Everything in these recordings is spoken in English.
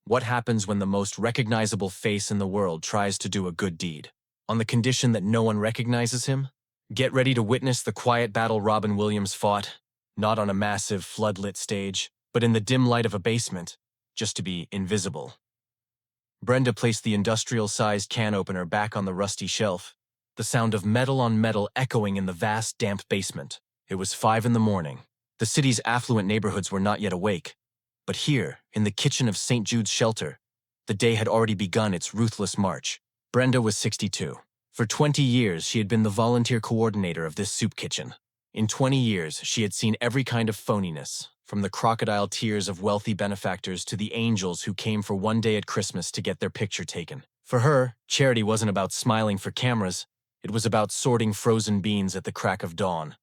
What happens when the most recognizable face in the world tries to do a good deed? On the condition that no one recognizes him? Get ready to witness the quiet battle Robin Williams fought, not on a massive floodlit stage, but in the dim light of a basement, just to be invisible. Brenda placed the industrial-sized can opener back on the rusty shelf, the sound of metal on metal echoing in the vast, damp basement. It was 5 in the morning. The city's affluent neighborhoods were not yet awake. But here, in the kitchen of St. Jude's shelter, the day had already begun its ruthless march. Brenda was 62. For 20 years, she had been the volunteer coordinator of this soup kitchen. In 20 years, she had seen every kind of phoniness, from the crocodile tears of wealthy benefactors to the angels who came for one day at Christmas to get their picture taken. For her, charity wasn't about smiling for cameras. It was about sorting frozen beans at the crack of dawn.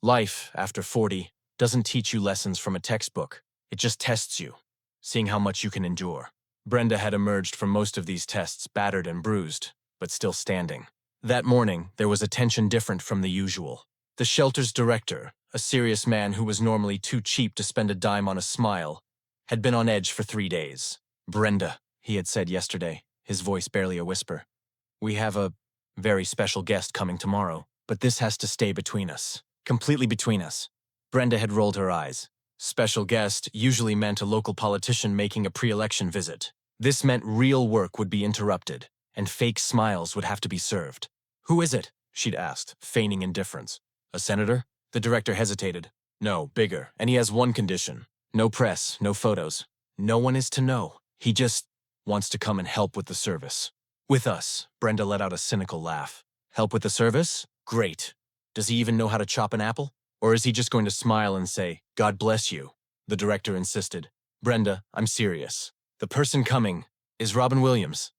Life, after 40, doesn't teach you lessons from a textbook. It just tests you, seeing how much you can endure. Brenda had emerged from most of these tests battered and bruised, but still standing. That morning, there was a tension different from the usual. The shelter's director, a serious man who was normally too cheap to spend a dime on a smile, had been on edge for 3 days. "Brenda," he had said yesterday, his voice barely a whisper. "We have a very special guest coming tomorrow, but this has to stay between us. Completely between us." Brenda had rolled her eyes. Special guest usually meant a local politician making a pre-election visit. This meant real work would be interrupted, and fake smiles would have to be served. "Who is it?" she'd asked, feigning indifference. "A senator?" The director hesitated. "No, bigger, and he has one condition. No press, no photos. No one is to know. He just wants to come and help with the service." "With us," Brenda let out a cynical laugh. "Help with the service? Great. Does he even know how to chop an apple? Or is he just going to smile and say, 'God bless you'?" The director insisted. "Brenda, I'm serious. The person coming is Robin Williams."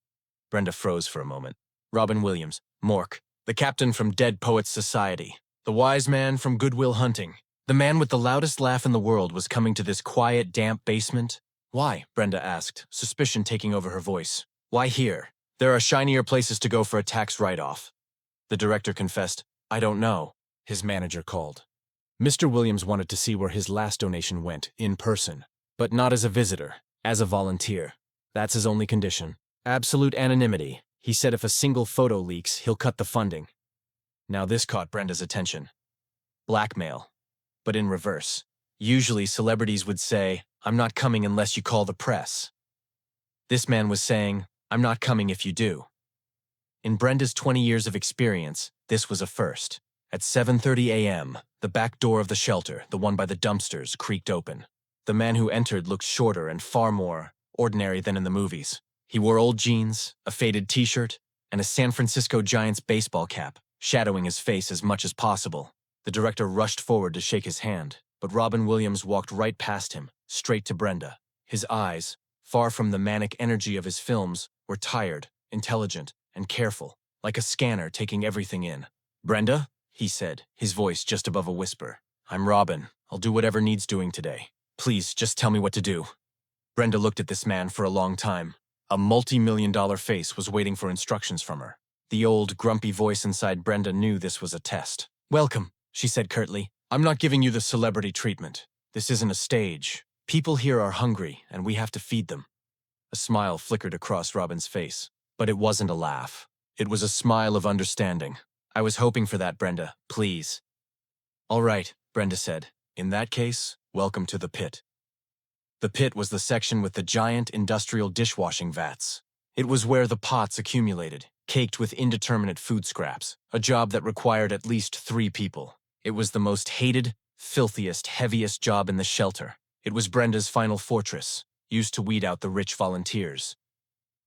Brenda froze for a moment. Robin Williams, Mork, the captain from Dead Poets Society, the wise man from Good Will Hunting. The man with the loudest laugh in the world was coming to this quiet, damp basement. "Why?" Brenda asked, suspicion taking over her voice. "Why here? There are shinier places to go for a tax write-off." The director confessed, "I don't know." His manager called. Mr. Williams wanted to see where his last donation went, in person, but not as a visitor, as a volunteer. That's his only condition. Absolute anonymity. He said if a single photo leaks, he'll cut the funding. Now this caught Brenda's attention. Blackmail, but in reverse. Usually celebrities would say, "I'm not coming unless you call the press." This man was saying, "I'm not coming if you do." In Brenda's 20 years of experience, this was a first. At 7:30 a.m., the back door of the shelter, the one by the dumpsters, creaked open. The man who entered looked shorter and far more ordinary than in the movies. He wore old jeans, a faded t-shirt, and a San Francisco Giants baseball cap, shadowing his face as much as possible. The director rushed forward to shake his hand, but Robin Williams walked right past him, straight to Brenda. His eyes, far from the manic energy of his films, were tired, intelligent, and careful, like a scanner taking everything in. "Brenda?" he said, his voice just above a whisper. "I'm Robin. I'll do whatever needs doing today. Please, just tell me what to do." Brenda looked at this man for a long time. A multi-million-dollar face was waiting for instructions from her. The old, grumpy voice inside Brenda knew this was a test. "Welcome," she said curtly. "I'm not giving you the celebrity treatment. This isn't a stage. People here are hungry, and we have to feed them." A smile flickered across Robin's face, but it wasn't a laugh. It was a smile of understanding. "I was hoping for that, Brenda. Please." "All right," Brenda said. "In that case, welcome to the pit." The pit was the section with the giant industrial dishwashing vats. It was where the pots accumulated, caked with indeterminate food scraps, a job that required at least 3 people. It was the most hated, filthiest, heaviest job in the shelter. It was Brenda's final fortress, used to weed out the rich volunteers.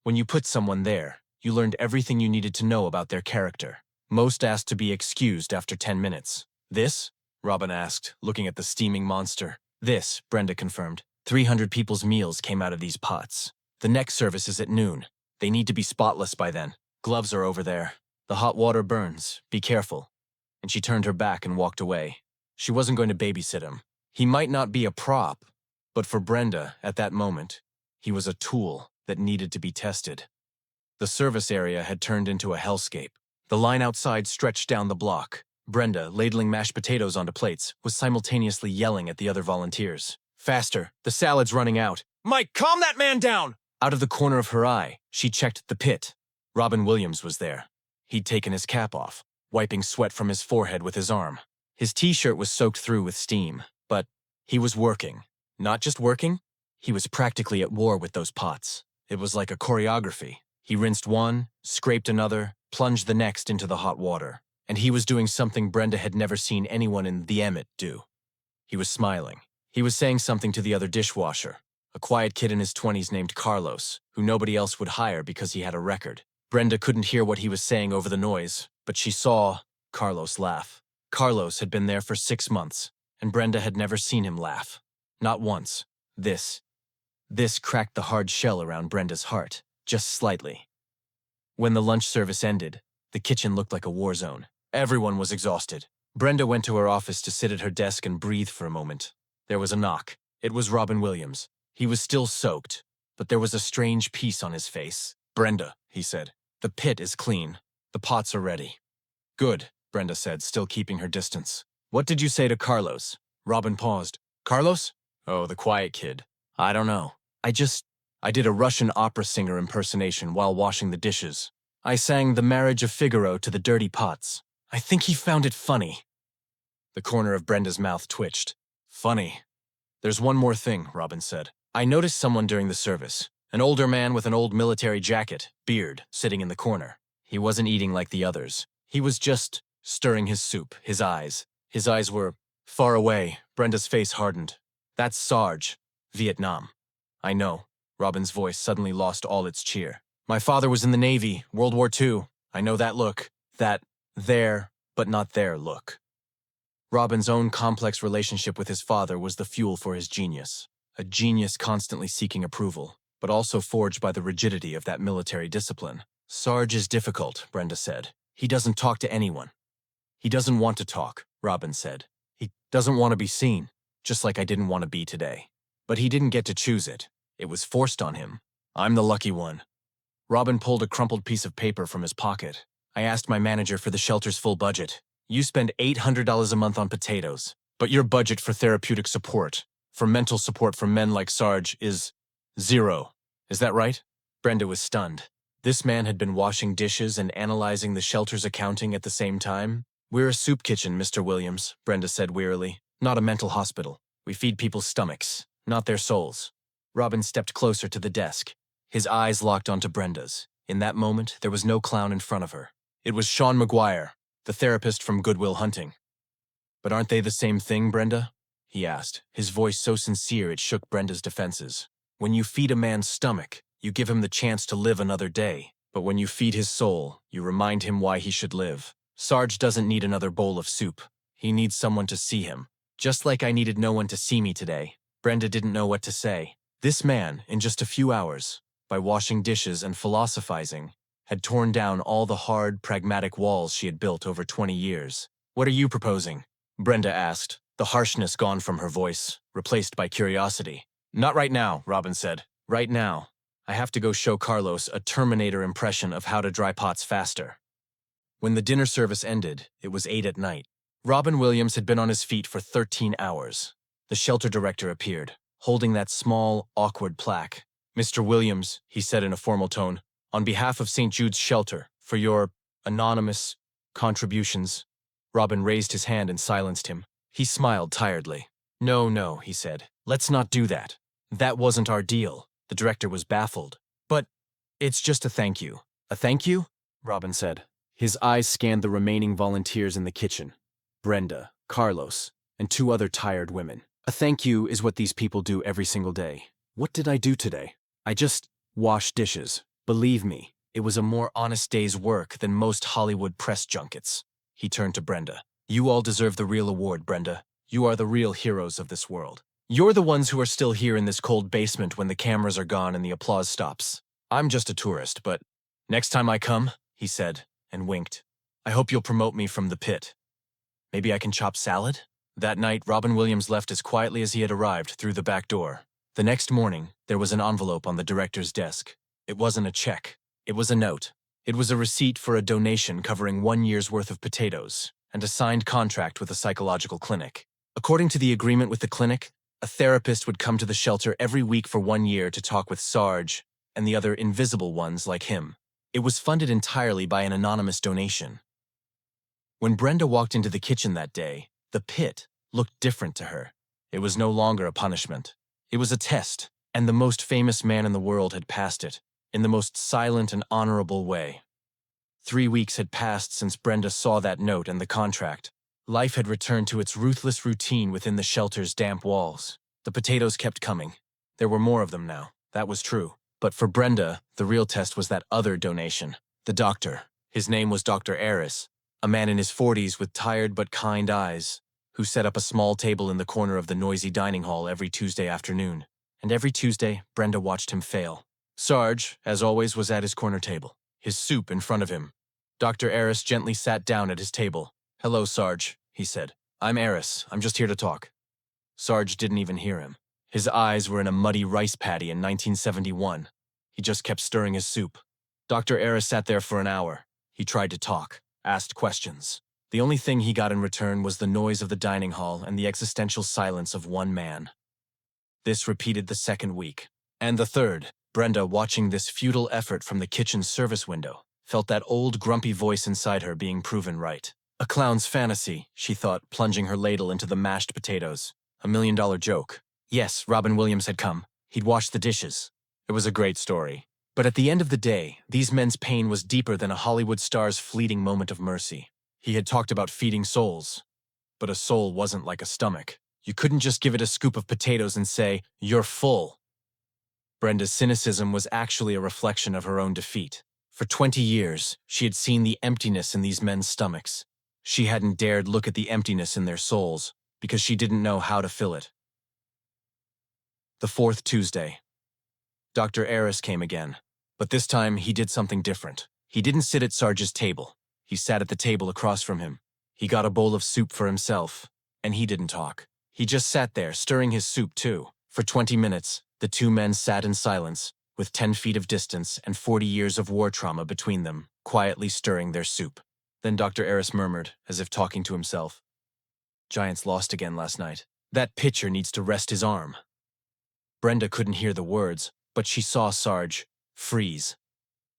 When you put someone there, you learned everything you needed to know about their character. Most asked to be excused after 10 minutes. "This?" Robin asked, looking at the steaming monster. "This," Brenda confirmed. 300 people's meals came out of these pots. The next service is at noon. They need to be spotless by then. Gloves are over there. The hot water burns. Be careful." And she turned her back and walked away. She wasn't going to babysit him. He might not be a prop, but for Brenda, at that moment, he was a tool that needed to be tested. The service area had turned into a hellscape. The line outside stretched down the block. Brenda, ladling mashed potatoes onto plates, was simultaneously yelling at the other volunteers. "Faster! The salad's running out!" "Mike, calm that man down!" Out of the corner of her eye, she checked the pit. Robin Williams was there. He'd taken his cap off, wiping sweat from his forehead with his arm. His t-shirt was soaked through with steam, but he was working. Not just working, he was practically at war with those pots. It was like a choreography. He rinsed one, scraped another, plunged the next into the hot water. And he was doing something Brenda had never seen anyone in the Emmett do. He was smiling. He was saying something to the other dishwasher, a quiet kid in his 20s named Carlos, who nobody else would hire because he had a record. Brenda couldn't hear what he was saying over the noise, but she saw Carlos laugh. Carlos had been there for 6 months, and Brenda had never seen him laugh. Not once. This cracked the hard shell around Brenda's heart, just slightly. When the lunch service ended, the kitchen looked like a war zone. Everyone was exhausted. Brenda went to her office to sit at her desk and breathe for a moment. There was a knock. It was Robin Williams. He was still soaked, but there was a strange peace on his face. "Brenda," he said, "the pit is clean. The pots are ready." "Good," Brenda said, still keeping her distance. "What did you say to Carlos?" Robin paused. "Carlos? Oh, the quiet kid. I don't know. I did a Russian opera singer impersonation while washing the dishes. I sang The Marriage of Figaro to the dirty pots. I think he found it funny." The corner of Brenda's mouth twitched. "Funny. There's one more thing," Robin said. "I noticed someone during the service. An older man with an old military jacket, beard, sitting in the corner. He wasn't eating like the others. He was just stirring his soup, his eyes. His eyes were far away." Brenda's face hardened. "That's Sarge, Vietnam." "I know." Robin's voice suddenly lost all its cheer. "My father was in the Navy, World War II. I know that look. That there, but not there look." Robin's own complex relationship with his father was the fuel for his genius. A genius constantly seeking approval, but also forged by the rigidity of that military discipline. "Sarge is difficult," Brenda said. "He doesn't talk to anyone." "He doesn't want to talk," Robin said. "He doesn't want to be seen, just like I didn't want to be today. But he didn't get to choose it. It was forced on him. I'm the lucky one." Robin pulled a crumpled piece of paper from his pocket. "I asked my manager for the shelter's full budget. You spend $800 a month on potatoes, but your budget for therapeutic support, for mental support for men like Sarge, is 0. Is that right?" Brenda was stunned. This man had been washing dishes and analyzing the shelter's accounting at the same time. "We're a soup kitchen, Mr. Williams," Brenda said wearily. "Not a mental hospital. We feed people's stomachs, not their souls." Robin stepped closer to the desk. His eyes locked onto Brenda's. In that moment, there was no clown in front of her. It was Sean McGuire, the therapist from Good Will Hunting. "But aren't they the same thing, Brenda?" he asked, his voice so sincere it shook Brenda's defenses. "When you feed a man's stomach, you give him the chance to live another day. But when you feed his soul, you remind him why he should live. Sarge doesn't need another bowl of soup. He needs someone to see him. Just like I needed no one to see me today." Brenda didn't know what to say. This man, in just a few hours, by washing dishes and philosophizing, had torn down all the hard, pragmatic walls she had built over 20 years. "What are you proposing?" Brenda asked, the harshness gone from her voice, replaced by curiosity. "Not right now," Robin said. "Right now, I have to go show Carlos a Terminator impression of how to dry pots faster." When the dinner service ended, it was 8 at night. Robin Williams had been on his feet for 13 hours. The shelter director appeared, holding that small, awkward plaque. "Mr. Williams," he said in a formal tone, "on behalf of St. Jude's Shelter, for your anonymous contributions." Robin raised his hand and silenced him. He smiled tiredly. No, he said. "Let's not do that. That wasn't our deal." The director was baffled. "But it's just a thank you." "A thank you?" Robin said. His eyes scanned the remaining volunteers in the kitchen. Brenda, Carlos, and 2 other tired women. "A thank you is what these people do every single day. What did I do today? I just washed dishes. Believe me, it was a more honest day's work than most Hollywood press junkets." He turned to Brenda. "You all deserve the real award, Brenda. You are the real heroes of this world. You're the ones who are still here in this cold basement when the cameras are gone and the applause stops. I'm just a tourist, but next time I come," he said, and winked, "I hope you'll promote me from the pit. Maybe I can chop salad?" That night, Robin Williams left as quietly as he had arrived through the back door. The next morning, there was an envelope on the director's desk. It wasn't a check. It was a note. It was a receipt for a donation covering 1 year's worth of potatoes and a signed contract with a psychological clinic. According to the agreement with the clinic, a therapist would come to the shelter every week for 1 year to talk with Sarge, and the other invisible ones like him. It was funded entirely by an anonymous donation. When Brenda walked into the kitchen that day, the pit looked different to her. It was no longer a punishment. It was a test, and the most famous man in the world had passed it, in the most silent and honorable way. 3 weeks had passed since Brenda saw that note and the contract. Life had returned to its ruthless routine within the shelter's damp walls. The potatoes kept coming. There were more of them now, that was true. But for Brenda, the real test was that other donation. The doctor. His name was Dr. Eris, a man in his 40s with tired but kind eyes, who set up a small table in the corner of the noisy dining hall every Tuesday afternoon. And every Tuesday, Brenda watched him fail. Sarge, as always, was at his corner table, his soup in front of him. Dr. Eris gently sat down at his table. "Hello, Sarge," he said. "I'm Eris. I'm just here to talk." Sarge didn't even hear him. His eyes were in a muddy rice paddy in 1971. He just kept stirring his soup. Dr. Eris sat there for an hour. He tried to talk, asked questions. The only thing he got in return was the noise of the dining hall and the existential silence of one man. This repeated the second week. And the third. Brenda, watching this futile effort from the kitchen service window, felt that old grumpy voice inside her being proven right. A clown's fantasy, she thought, plunging her ladle into the mashed potatoes. $1 million joke. Yes, Robin Williams had come. He'd washed the dishes. It was a great story. But at the end of the day, these men's pain was deeper than a Hollywood star's fleeting moment of mercy. He had talked about feeding souls. But a soul wasn't like a stomach. You couldn't just give it a scoop of potatoes and say, "You're full." Brenda's cynicism was actually a reflection of her own defeat. For 20 years, she had seen the emptiness in these men's stomachs. She hadn't dared look at the emptiness in their souls, because she didn't know how to fill it. The fourth Tuesday. Dr. Eris came again, but this time he did something different. He didn't sit at Sarge's table. He sat at the table across from him. He got a bowl of soup for himself, and he didn't talk. He just sat there, stirring his soup too. For 20 minutes, the two men sat in silence, with 10 feet of distance and 40 years of war trauma between them, quietly stirring their soup. Then Dr. Eris murmured, as if talking to himself, "Giants lost again last night. That pitcher needs to rest his arm." Brenda couldn't hear the words, but she saw Sarge freeze.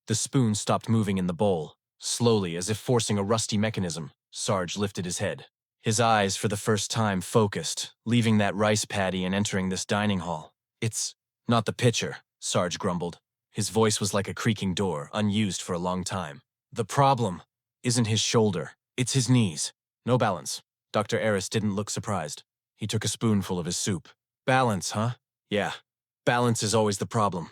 The spoon stopped moving in the bowl. Slowly, as if forcing a rusty mechanism, Sarge lifted his head. His eyes, for the first time, focused, leaving that rice paddy and entering this dining hall. "It's not the pitcher," Sarge grumbled. His voice was like a creaking door, unused for a long time. "The problem isn't his shoulder, it's his knees. No balance." Dr. Eris didn't look surprised. He took a spoonful of his soup. "Balance, huh? Yeah, balance is always the problem."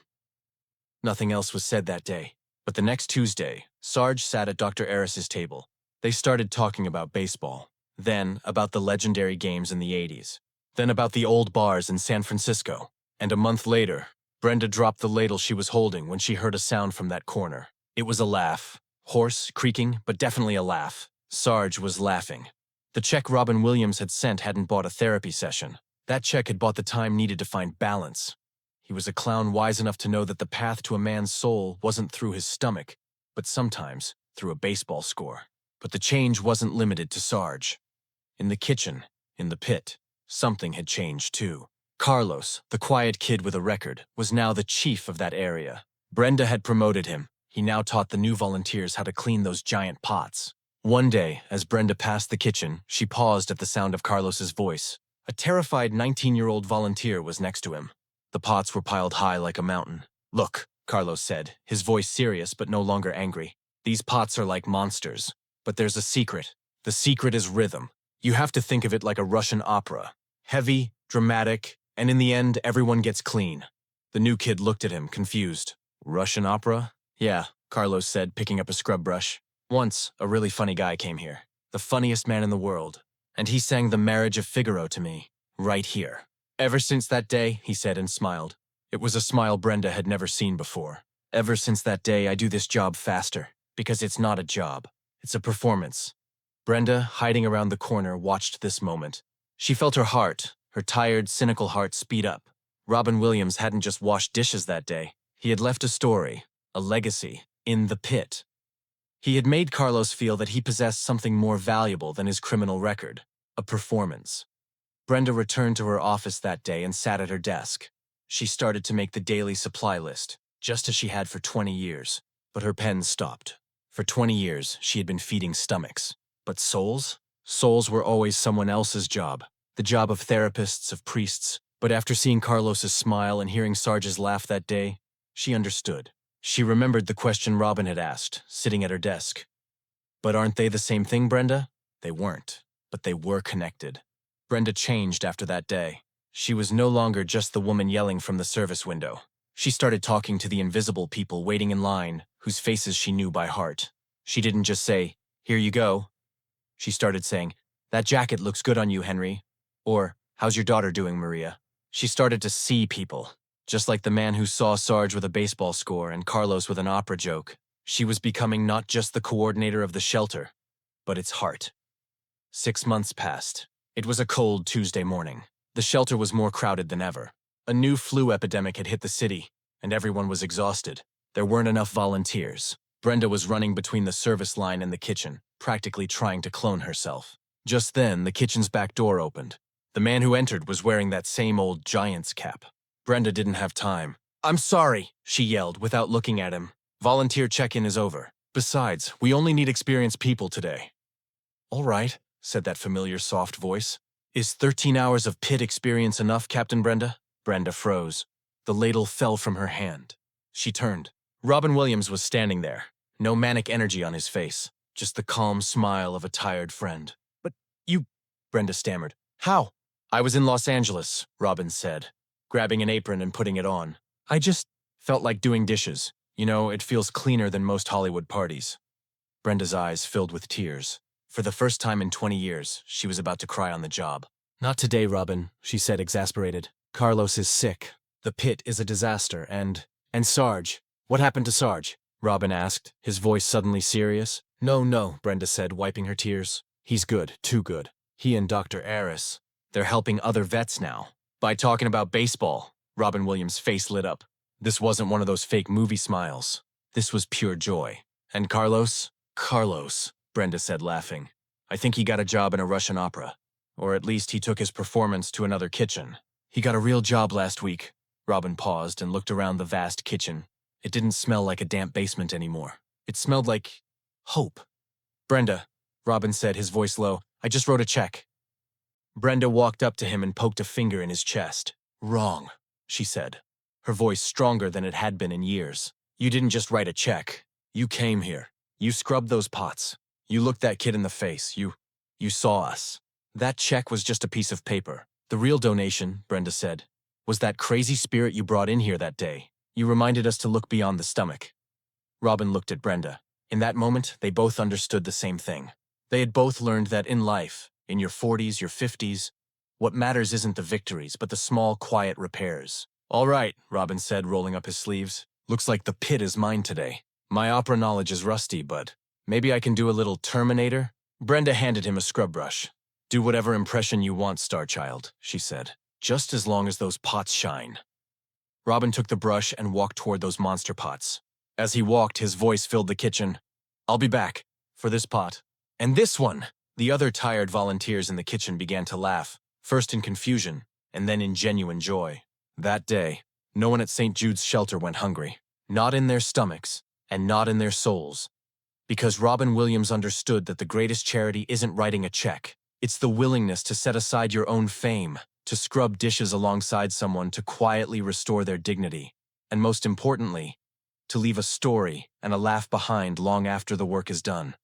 Nothing else was said that day. But the next Tuesday, Sarge sat at Dr. Eris's table. They started talking about baseball, then about the legendary games in the 80s, then about the old bars in San Francisco. And a month later, Brenda dropped the ladle she was holding when she heard a sound from that corner. It was a laugh. Hoarse, creaking, but definitely a laugh. Sarge was laughing. The check Robin Williams had sent hadn't bought a therapy session. That check had bought the time needed to find balance. He was a clown wise enough to know that the path to a man's soul wasn't through his stomach, but sometimes through a baseball score. But the change wasn't limited to Sarge. In the kitchen, in the pit, something had changed too. Carlos, the quiet kid with a record, was now the chief of that area. Brenda had promoted him. He now taught the new volunteers how to clean those giant pots. One day, as Brenda passed the kitchen, she paused at the sound of Carlos's voice. A terrified 19-year-old volunteer was next to him. The pots were piled high like a mountain. "Look," Carlos said, his voice serious but no longer angry. "These pots are like monsters. But there's a secret. The secret is rhythm. You have to think of it like a Russian opera. Heavy, dramatic, and in the end, everyone gets clean." The new kid looked at him, confused. "Russian opera?" "Yeah," Carlos said, picking up a scrub brush. "Once, a really funny guy came here. The funniest man in the world. And he sang The Marriage of Figaro to me. Right here." "Ever since that day," he said and smiled. It was a smile Brenda had never seen before. "Ever since that day, I do this job faster. Because it's not a job. It's a performance." Brenda, hiding around the corner, watched this moment. She felt her heart, her tired, cynical heart, speed up. Robin Williams hadn't just washed dishes that day. He had left a story, a legacy, in the pit. He had made Carlos feel that he possessed something more valuable than his criminal record, a performance. Brenda returned to her office that day and sat at her desk. She started to make the daily supply list. just as she had for 20 years. But her pen stopped. For 20 years, she had been feeding stomachs. But souls? Souls were always someone else's job. The job of therapists, of priests. But after seeing Carlos's smile and hearing Sarge's laugh that day, she understood. She remembered the question Robin had asked, sitting at her desk. But aren't they the same thing, Brenda? They weren't, but they were connected. Brenda changed after that day. She was no longer just the woman yelling from the service window. She started talking to the invisible people waiting in line, whose faces she knew by heart. She didn't just say, "Here you go." She started saying, "That jacket looks good on you, Henry." Or, "How's your daughter doing, Maria?" She started to see people. Just like the man who saw Sarge with a baseball score and Carlos with an opera joke, she was becoming not just the coordinator of the shelter, but its heart. 6 months passed. It was a cold Tuesday morning. The shelter was more crowded than ever. A new flu epidemic had hit the city, and everyone was exhausted. There weren't enough volunteers. Brenda was running between the service line and the kitchen, practically trying to clone herself. Just then, the kitchen's back door opened. The man who entered was wearing that same old giant's cap. Brenda didn't have time. "I'm sorry," she yelled without looking at him. "Volunteer check-in is over. Besides, we only need experienced people today." "All right," said that familiar soft voice. "Is 13 hours of pit experience enough, Captain Brenda?" Brenda froze. The ladle fell from her hand. She turned. Robin Williams was standing there, no manic energy on his face, just the calm smile of a tired friend. "But you," Brenda stammered. "How?" "I was in Los Angeles," Robin said, grabbing an apron and putting it on. "I just felt like doing dishes. You know, it feels cleaner than most Hollywood parties." Brenda's eyes filled with tears. For the first time in 20 years, she was about to cry on the job. "Not today, Robin," she said, exasperated. "Carlos is sick. The pit is a disaster, and Sarge. What happened to Sarge?" Robin asked, his voice suddenly serious. No, Brenda said, wiping her tears. "He's good, too good. He and Dr. Aris. They're helping other vets now. By talking about baseball." Robin Williams' face lit up. This wasn't one of those fake movie smiles. This was pure joy. "And Carlos?" "Carlos," Brenda said, laughing. "I think he got a job in a Russian opera. Or at least he took his performance to another kitchen. He got a real job last week." Robin paused and looked around the vast kitchen. It didn't smell like a damp basement anymore. It smelled like hope. "Brenda," Robin said, his voice low, "I just wrote a check." Brenda walked up to him and poked a finger in his chest. "Wrong," she said, her voice stronger than it had been in years. "You didn't just write a check. You came here. You scrubbed those pots. You looked that kid in the face. You saw us. That check was just a piece of paper. The real donation," Brenda said, "was that crazy spirit you brought in here that day. You reminded us to look beyond the stomach." Robin looked at Brenda. In that moment, they both understood the same thing. They had both learned that in life, in your 40s, your 50s, what matters isn't the victories, but the small, quiet repairs. "All right," Robin said, rolling up his sleeves. "Looks like the pit is mine today. My opera knowledge is rusty, but maybe I can do a little Terminator." Brenda handed him a scrub brush. "Do whatever impression you want, Starchild," she said, "just as long as those pots shine." Robin took the brush and walked toward those monster pots. As he walked, his voice filled the kitchen. "I'll be back. For this pot. And this one!" The other tired volunteers in the kitchen began to laugh, first in confusion, and then in genuine joy. That day, no one at St. Jude's shelter went hungry. Not in their stomachs, and not in their souls. Because Robin Williams understood that the greatest charity isn't writing a check. It's the willingness to set aside your own fame, to scrub dishes alongside someone to quietly restore their dignity, and most importantly, to leave a story and a laugh behind long after the work is done.